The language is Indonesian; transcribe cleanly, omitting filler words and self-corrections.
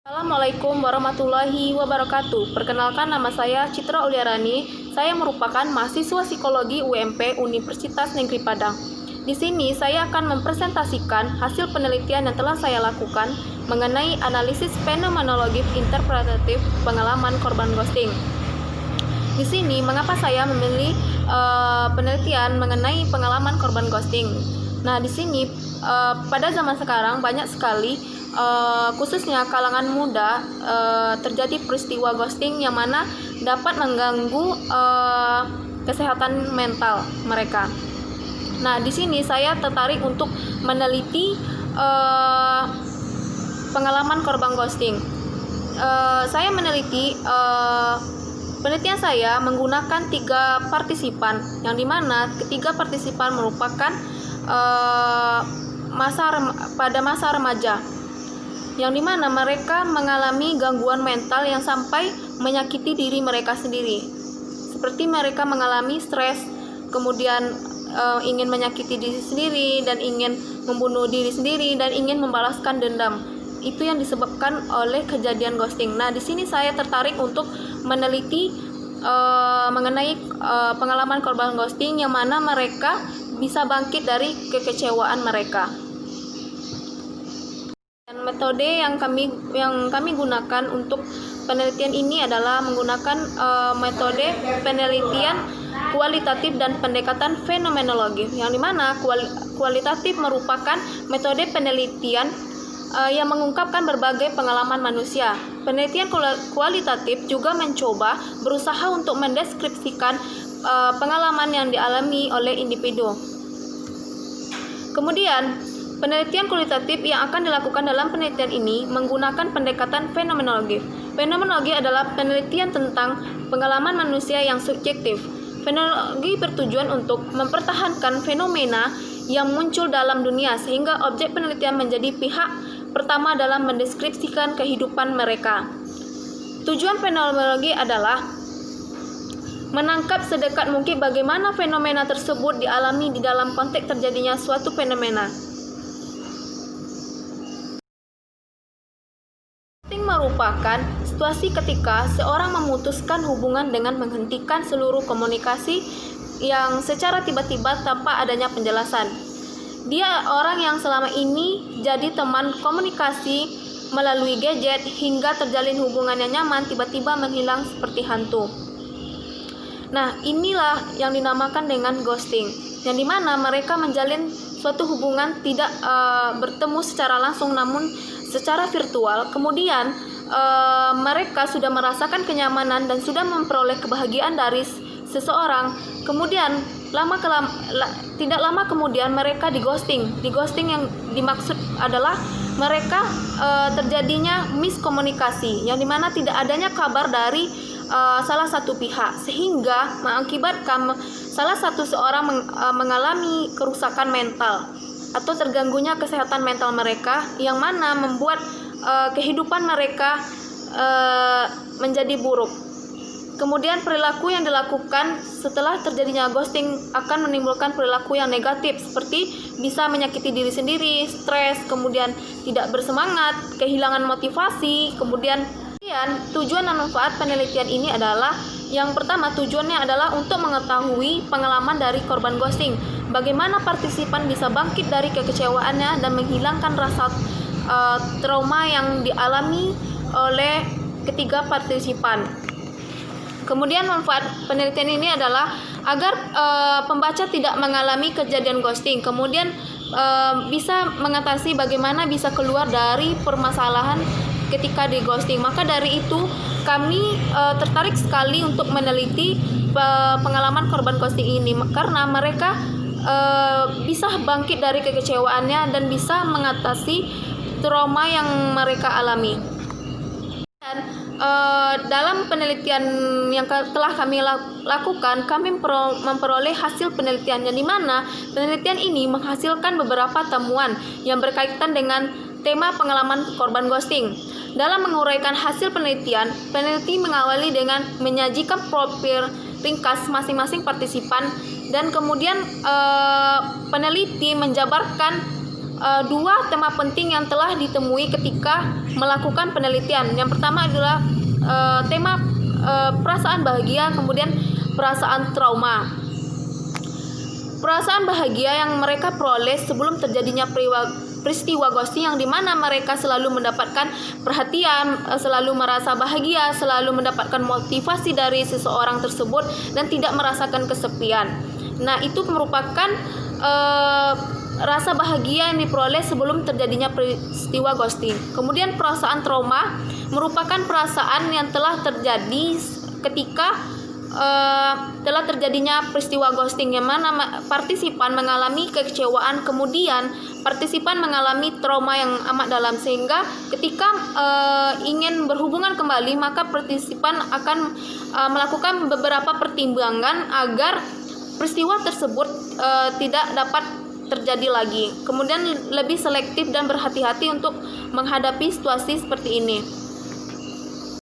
Assalamualaikum warahmatullahi wabarakatuh. Perkenalkan, nama saya Citra Uliarani. Saya merupakan mahasiswa psikologi UMP Universitas Negeri Padang. Di sini saya akan mempresentasikan hasil penelitian yang telah saya lakukan mengenai analisis fenomenologi interpretatif pengalaman korban ghosting. Di sini mengapa saya memilih penelitian mengenai pengalaman korban ghosting. Nah, di sini pada zaman sekarang banyak sekali khususnya kalangan muda terjadi peristiwa ghosting yang mana dapat mengganggu kesehatan mental mereka. Nah, di sini saya tertarik untuk meneliti pengalaman korban ghosting. Saya meneliti penelitian saya menggunakan 3 partisipan, yang dimana ketiga partisipan merupakan pada masa remaja, yang dimana mereka mengalami gangguan mental yang sampai menyakiti diri mereka sendiri, seperti mereka mengalami stres, kemudian ingin menyakiti diri sendiri dan ingin membunuh diri sendiri dan ingin membalaskan dendam. Itu yang disebabkan oleh kejadian ghosting. Nah, di sini saya tertarik untuk meneliti mengenai pengalaman korban ghosting yang mana mereka bisa bangkit dari kekecewaan mereka. Dan metode yang kami gunakan untuk penelitian ini adalah menggunakan metode penelitian kualitatif dan pendekatan fenomenologi, yang dimana kualitatif merupakan metode penelitian yang mengungkapkan berbagai pengalaman manusia. Penelitian kualitatif juga mencoba berusaha untuk mendeskripsikan pengalaman yang dialami oleh individu. Kemudian, penelitian kualitatif yang akan dilakukan dalam penelitian ini menggunakan pendekatan fenomenologi. Fenomenologi adalah penelitian tentang pengalaman manusia yang subjektif. Fenomenologi bertujuan untuk mempertahankan fenomena yang muncul dalam dunia sehingga objek penelitian menjadi pihak pertama dalam mendeskripsikan kehidupan mereka. Tujuan fenomenologi adalah menangkap sedekat mungkin bagaimana fenomena tersebut dialami di dalam konteks terjadinya suatu fenomena. Ghosting merupakan situasi ketika seorang memutuskan hubungan dengan menghentikan seluruh komunikasi yang secara tiba-tiba tanpa adanya penjelasan. Dia orang yang selama ini jadi teman komunikasi melalui gadget hingga terjalin hubungan yang nyaman tiba-tiba menghilang seperti hantu. Nah, inilah yang dinamakan dengan ghosting, yang dimana mereka menjalin suatu hubungan tidak bertemu secara langsung namun secara virtual. Kemudian mereka sudah merasakan kenyamanan dan sudah memperoleh kebahagiaan dari seseorang. Kemudian tidak lama kemudian mereka di-ghosting. Di-ghosting yang dimaksud adalah mereka terjadinya miskomunikasi, yang dimana tidak adanya kabar dari salah satu pihak, sehingga mengakibatkan salah satu seorang mengalami kerusakan mental atau terganggunya kesehatan mental mereka, yang mana membuat kehidupan mereka menjadi buruk. Kemudian perilaku yang dilakukan setelah terjadinya ghosting akan menimbulkan perilaku yang negatif, seperti bisa menyakiti diri sendiri, stres, kemudian tidak bersemangat, kehilangan motivasi. Kemudian tujuan dan manfaat penelitian ini adalah, yang pertama, tujuannya adalah untuk mengetahui pengalaman dari korban ghosting, bagaimana partisipan bisa bangkit dari kekecewaannya dan menghilangkan rasa trauma yang dialami oleh ketiga partisipan. Kemudian manfaat penelitian ini adalah agar pembaca tidak mengalami kejadian ghosting, kemudian bisa mengatasi bagaimana bisa keluar dari permasalahan ketika di ghosting. Maka dari itu kami tertarik sekali untuk meneliti pengalaman korban ghosting ini, karena mereka bisa bangkit dari kekecewaannya dan bisa mengatasi trauma yang mereka alami. Dan dalam penelitian yang telah kami lakukan, kami memperoleh hasil penelitian, yang dimana penelitian ini menghasilkan beberapa temuan yang berkaitan dengan tema pengalaman korban ghosting. Dalam menguraikan hasil penelitian, peneliti mengawali dengan menyajikan profil ringkas masing-masing partisipan, dan kemudian peneliti menjabarkan dua tema penting yang telah ditemui ketika melakukan penelitian. Yang pertama adalah tema perasaan bahagia, kemudian perasaan trauma. Perasaan bahagia yang mereka peroleh sebelum terjadinya peristiwa ghosting, yang dimana mereka selalu mendapatkan perhatian, selalu merasa bahagia, selalu mendapatkan motivasi dari seseorang tersebut dan tidak merasakan kesepian. Nah, itu merupakan rasa bahagia yang diperoleh sebelum terjadinya peristiwa ghosting. Kemudian perasaan trauma merupakan perasaan yang telah terjadi ketika telah terjadinya peristiwa ghosting, yang mana partisipan mengalami kekecewaan, kemudian partisipan mengalami trauma yang amat dalam, sehingga ketika ingin berhubungan kembali, maka partisipan akan melakukan beberapa pertimbangan agar peristiwa tersebut tidak dapat terjadi lagi. Kemudian lebih selektif dan berhati-hati untuk menghadapi situasi seperti ini.